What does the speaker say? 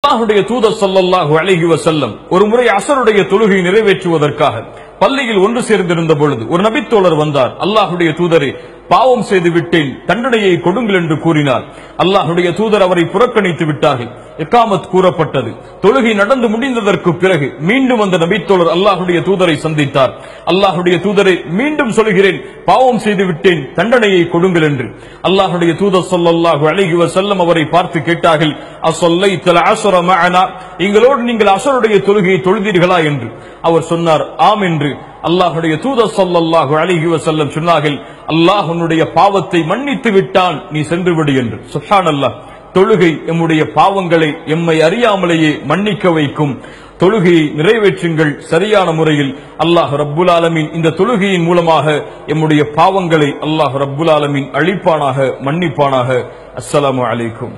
அல்லாஹ்வுடைய தூதர் ஸல்லல்லாஹு அலைஹி வஸல்லம் ஒரு முறை அஸருடைய தொழுகை நிறைவேற்றுவதற்காக பள்ளியில் ஒன்று சேர்ந்திருந்த பொழுது ஒரு நபித்தோழர் வந்தார். அல்லாஹ்வுடைய தூதரே, பாவம் செய்து விட்டேன், தண்டனையை கொடுங்கள் என்று கூறினார். அல்லாஹ்வுடைய தூதர் அவரை புறக்கணித்து விட்டார்கள். இகாமத் கூறப்பட்டது. தொழுகை நடந்து முடிந்ததற்கு பிறகு மீண்டும் அந்த நபித்தோழர் அல்லாஹ்வுடைய தூதரை சந்தித்தார். அல்லாஹ்வுடைய தூதரை, மீண்டும் சொல்கிறேன், பாவம் செய்து விட்டேன், தண்டனையை கொடுங்கள் என்று. அல்லாஹ்வுடைய தூதர் ஸல்லல்லாஹு அலைஹி வஸல்லம் அவரை பார்த்து கேட்டார்கள், அஸல்லைத்தல் அஸர மஅனா, எங்களோடு நீங்கள் அஸருடைய தொழுகையை தொழுதீர்களா என்று. அவர் சொன்னார், ஆம் என்று. அல்லாஹ்வுடைய தூதர் ஸல்லல்லாஹு அலைஹி வஸல்லம் சொன்னார்கள், அல்லாஹ் உன்னுடைய பாவத்தை மன்னித்து விட்டான், நீ சென்று விடு என்று. சுப்ஹானல்லாஹ். தொழுகை எம்முடைய பாவங்களை எம்மை அறியாமலேயே மன்னிக்க வைக்கும். தொழுகையை நிறைவேற்றுங்கள் சரியான முறையில். அல்லாஹ் ரப்புல் ஆலமீன் இந்த தொழுகையின் மூலமாக எம்முடைய பாவங்களை அல்லாஹ் ரப்புல் ஆலமீன் அழிப்பானாக, மன்னிப்பானாக. அஸ்ஸலாமு அலைக்கும்.